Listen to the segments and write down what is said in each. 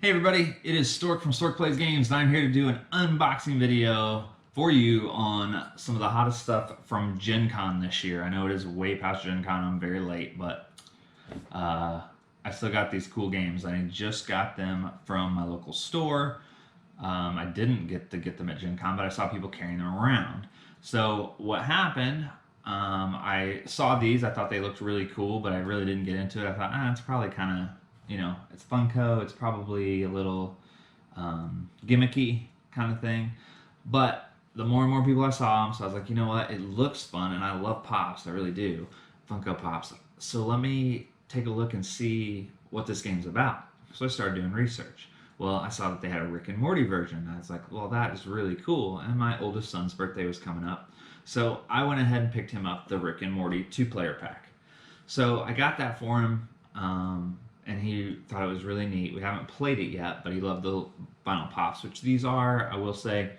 Hey everybody, it is Stork from Stork Plays Games, and I'm here to do an unboxing video for you on some of the hottest stuff from Gen Con this year. I know it is way past Gen Con, I'm very late, but I still got these cool games. I just got them from my local store. I didn't get to get them at Gen Con, but I saw people carrying them around. So what happened, I saw these, I thought they looked really cool, but I really didn't get into it. I thought, it's probably kind of, it's Funko, it's probably a little gimmicky kind of thing. But the more and more people I saw them, so I was like, you know what, it looks fun, and I love Pops, I really do, Funko Pops. So let me take a look and see what this game's about. So I started doing research. Well, I saw that they had a Rick and Morty version. I was like, well, that is really cool. And my oldest son's birthday was coming up. So I went ahead and picked him up the Rick and Morty 2-player pack. So I got that for him. And he thought it was really neat. We haven't played it yet, but he loved the vinyl Pops, which these are, I will say,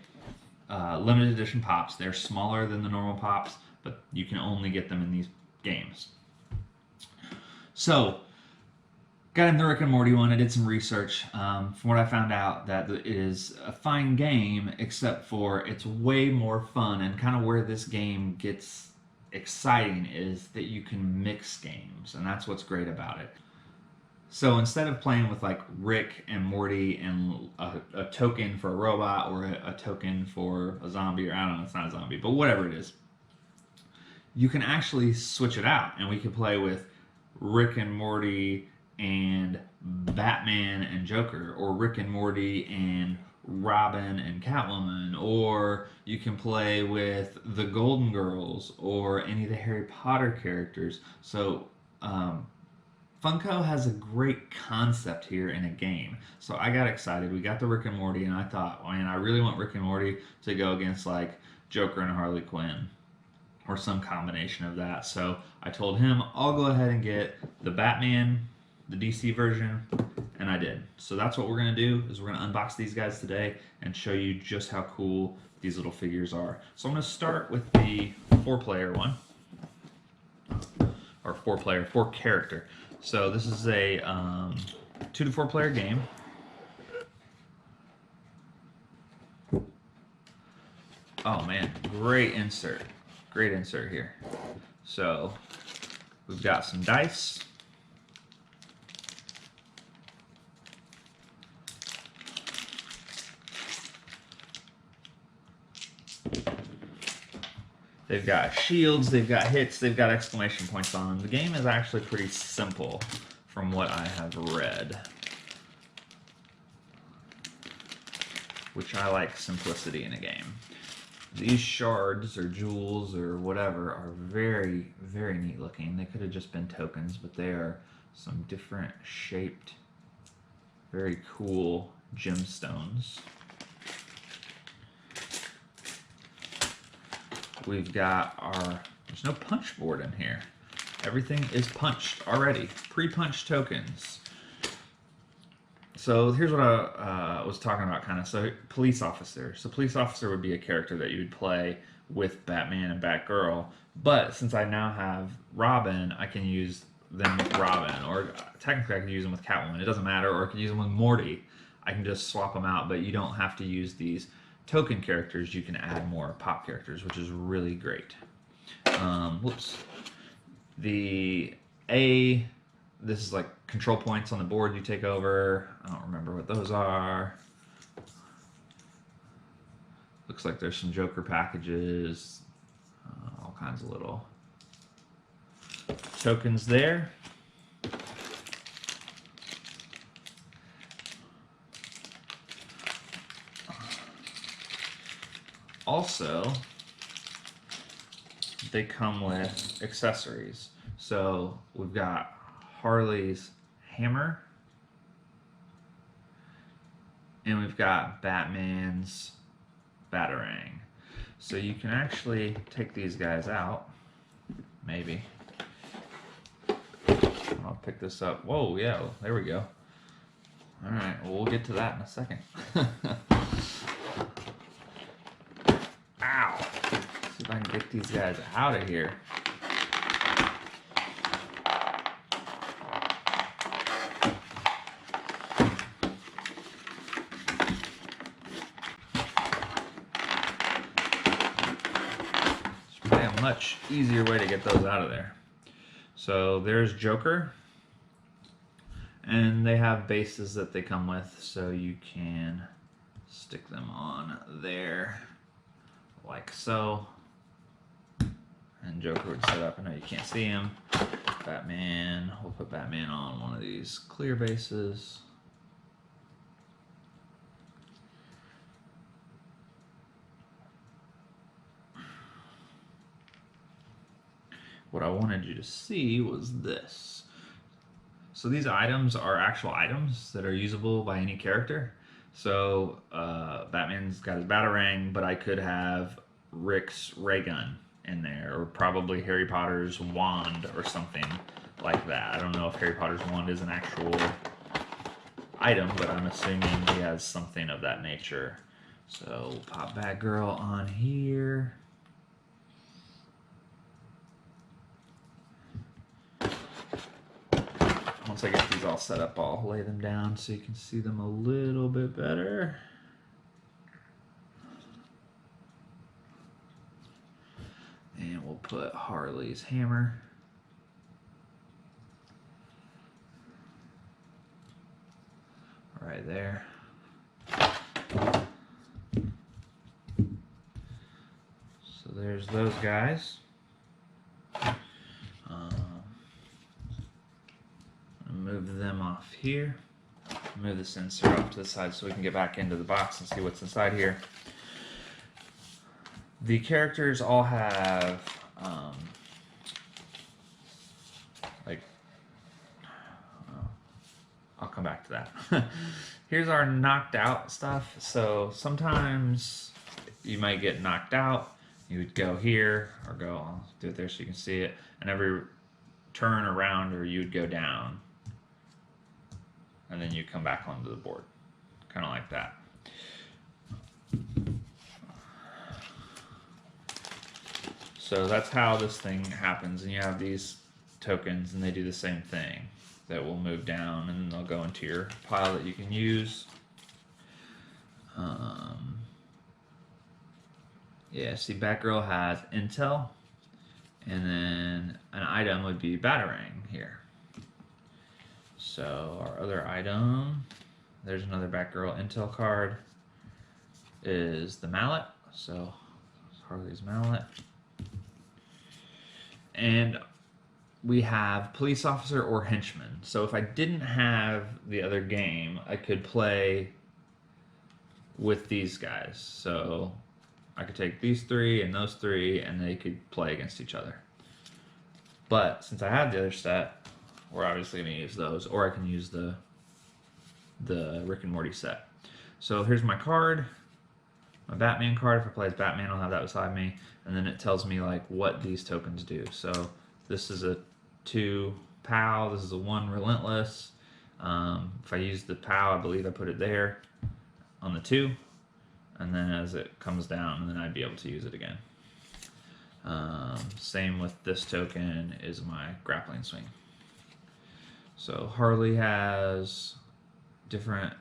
limited edition Pops. They're smaller than the normal Pops, but you can only get them in these games. So, got him the Rick and Morty one. I did some research. From what I found out, that it is a fine game, except for it's way more fun, and kind of where this game gets exciting is that you can mix games, and that's what's great about it. So instead of playing with like Rick and Morty and a token for a robot or a token for a zombie, or I don't know, it's not a zombie, but whatever it is, you can actually switch it out, and we can play with Rick and Morty and Batman and Joker, or Rick and Morty and Robin and Catwoman, or you can play with the Golden Girls or any of the Harry Potter characters. So Funko has a great concept here in a game. So I got excited. We got the Rick and Morty, and I thought, man, I really want Rick and Morty to go against like Joker and Harley Quinn, or some combination of that. So I told him, I'll go ahead and get the Batman, the DC version, and I did. So that's what we're gonna do, is we're gonna unbox these guys today and show you just how cool these little figures are. So I'm gonna start with the 4-player one, or 4-character. So this is a 2 to 4 player game. Oh man, great insert here. So we've got some dice. They've got shields, they've got hits, they've got exclamation points on them. The game is actually pretty simple from what I have read, which I like simplicity in a game. These shards or jewels or whatever are very, very neat looking. They could have just been tokens, but they are some different shaped, very cool gemstones. We've got there's no punch board in here. Everything is punched already, pre-punched tokens. So here's what I was talking about kind of. So police officer. So police officer would be a character that you would play with Batman and Batgirl. But since I now have Robin, I can use them with Robin. Or technically I can use them with Catwoman. It doesn't matter. Or I can use them with Morty. I can just swap them out, but you don't have to use these token characters. You can add more pop characters, which is really great. This is like control points on the board you take over. I don't remember what those are. Looks like there's some Joker packages, all kinds of little tokens there. Also, they come with accessories. So we've got Harley's hammer, and we've got Batman's batarang. So you can actually take these guys out, maybe. I'll pick this up. Whoa, yeah, there we go. All right, well, we'll get to that in a second. Ow! See if I can get these guys out of here. much easier way to get those out of there. So there's Joker, and they have bases that they come with, so you can stick them on there like so. And Joker would set up. I know you can't see him. Batman, we'll put Batman on one of these clear bases. What I wanted you to see was this. So these items are actual items that are usable by any character. So Batman's got his Batarang, but I could have Rick's ray gun in there, or probably Harry Potter's wand or something like that. I don't know if Harry Potter's wand is an actual item, but I'm assuming he has something of that nature. So we'll pop Batgirl on here. Once I get these all set up, I'll lay them down so you can see them a little bit better. And we'll put Harley's hammer. Right there. So there's those guys. Move them off here. Move this insert off to the side so we can get back into the box and see what's inside here. The characters all have I'll come back to that. Here's our knocked out stuff. So sometimes you might get knocked out. You would go here, or go, I'll do it there so you can see it, and every turn around, or you'd go down, and then you come back onto the board, kind of like that. So that's how this thing happens, and you have these tokens, and they do the same thing. That will move down, and they'll go into your pile that you can use. Yeah, see, Batgirl has Intel, and then an item would be Batarang here. So our other item, there's another Batgirl Intel card, is the mallet. So Harley's mallet. And we have police officer or henchman. So if I didn't have the other game, I could play with these guys. So I could take these three and those three, and they could play against each other. But since I have the other set, we're obviously going to use those, or I can use the Rick and Morty set. So here's my card, my Batman card. If I play as Batman, I'll have that beside me, and then it tells me like what these tokens do. So this is a 2 POW, this is a 1 Relentless. If I use the POW, I believe I put it there on the 2, and then as it comes down, then I'd be able to use it again. Same with this token is my grappling swing. So Harley has different,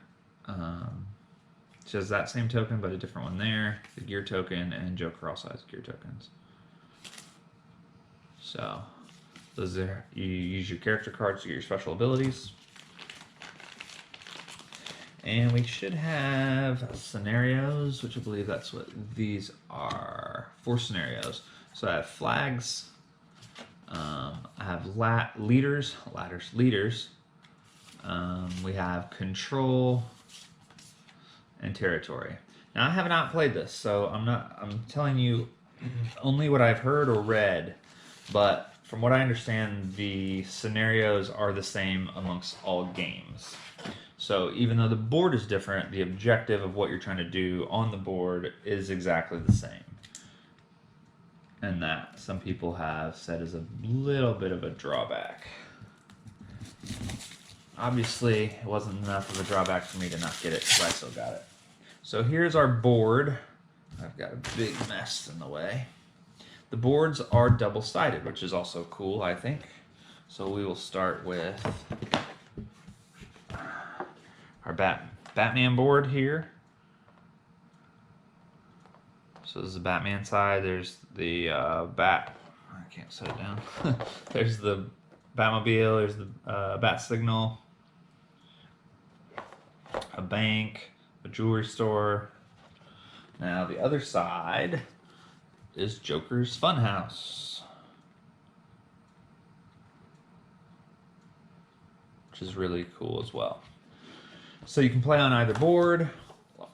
she has that same token, but a different one there, the gear token, and Joker also has gear tokens. So those are, you use your character cards to get your special abilities. And we should have scenarios, which I believe that's what these are. 4 scenarios. So I have flags. I have leaders. We have control and territory. Now I have not played this, so I'm telling you only what I've heard or read. But from what I understand, the scenarios are the same amongst all games. So even though the board is different, the objective of what you're trying to do on the board is exactly the same. And that some people have said is a little bit of a drawback. Obviously, it wasn't enough of a drawback for me to not get it, because I still got it. So here's our board. I've got a big mess in the way. The boards are double-sided, which is also cool, I think. So we will start with our Batman board here. So this is the Batman side. There's the I can't set it down. There's the Batmobile, there's the Bat Signal, a bank, a jewelry store. Now the other side is Joker's Funhouse, which is really cool as well. So you can play on either board,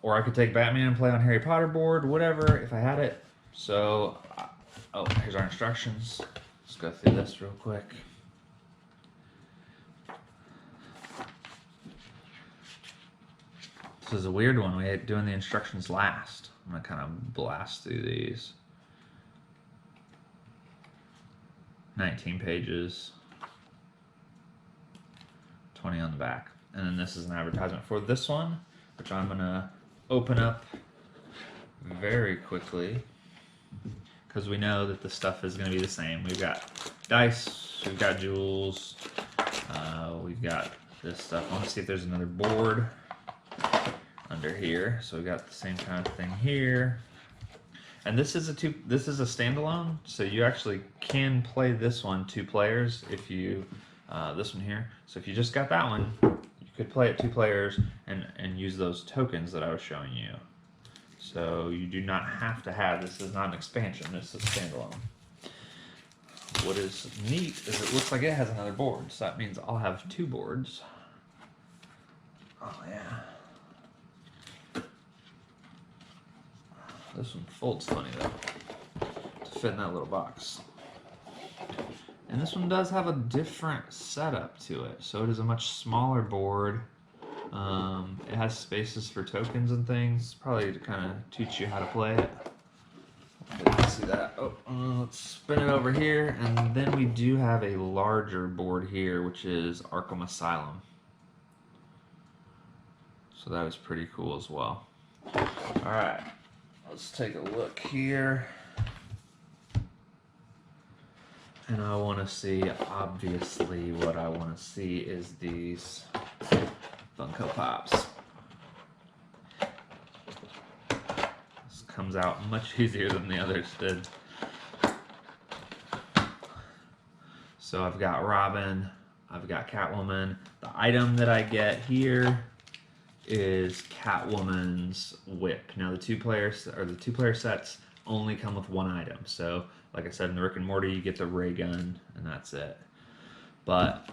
or I could take Batman and play on Harry Potter board, whatever, if I had it. So, oh, here's our instructions. Let's go through this real quick. This is a weird one. We hate doing the instructions last. I'm going to kind of blast through these. 19 pages. 20 on the back. And then this is an advertisement for this one, which I'm going to open up very quickly, because we know that the stuff is going to be the same. We've got dice, we've got jewels, we've got this stuff. I want to see if there's another board under here. So we've got the same kind of thing here. And this is a standalone, so you actually can play this one 2 players if you this one here. So if you just got that one, you could play it 2 players and use those tokens that I was showing you. So you do not have to have, this is not an expansion, this is standalone. What is neat is it looks like it has another board, so that means I'll have 2 boards. Oh yeah. This one folds funny though, to fit in that little box. And this one does have a different setup to it, so it is a much smaller board. It has spaces for tokens and things, probably to kind of teach you how to play it. Let's see that. Oh, let's spin it over here, and then we do have a larger board here, which is Arkham Asylum. So that was pretty cool as well. All right, let's take a look here. And I want to see, obviously, what I want to see is these Funko Pops. This comes out much easier than the others did. So I've got Robin, I've got Catwoman. The item that I get here is Catwoman's whip. Now the two player sets only come with one item. So like I said in the Rick and Morty, you get the ray gun and that's it. But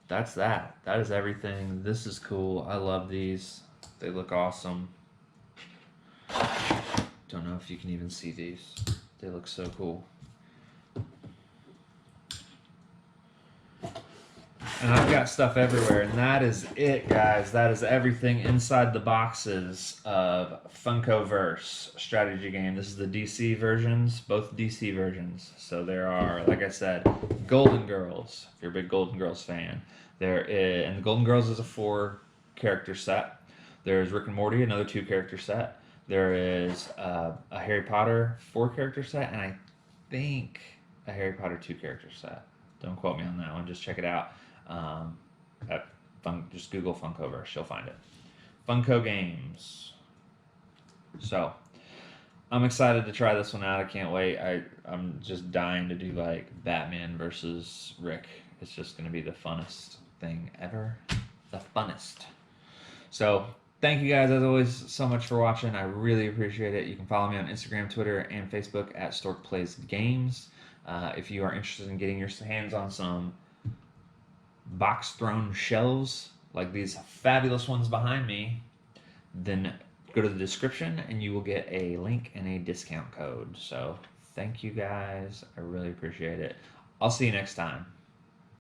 that's that. That is everything. This is cool. I love these. They look awesome. Don't know if you can even see these. They look so cool. And I've got stuff everywhere, and that is it, guys. That is everything inside the boxes of Funkoverse strategy game. This is the DC versions, both DC versions. So there are, like I said, Golden Girls, if you're a big Golden Girls fan. There is, and the Golden Girls is a 4-character set. There's Rick and Morty, another 2-character set. There is a Harry Potter 4-character set, and I think a Harry Potter 2-character set. Don't quote me on that one. Just check it out. Just Google Funkoverse, you'll find it. Funko Games. So, I'm excited to try this one out. I can't wait. I'm just dying to do like Batman versus Rick. It's just going to be the funnest thing ever. The funnest. So, thank you guys as always so much for watching. I really appreciate it. You can follow me on Instagram, Twitter, and Facebook at Stork Plays Games. If you are interested in getting your hands on some box thrown shelves like these fabulous ones behind me, then go to the description and you will get a link and a discount code. So thank you guys. I really appreciate it. I'll see you next time.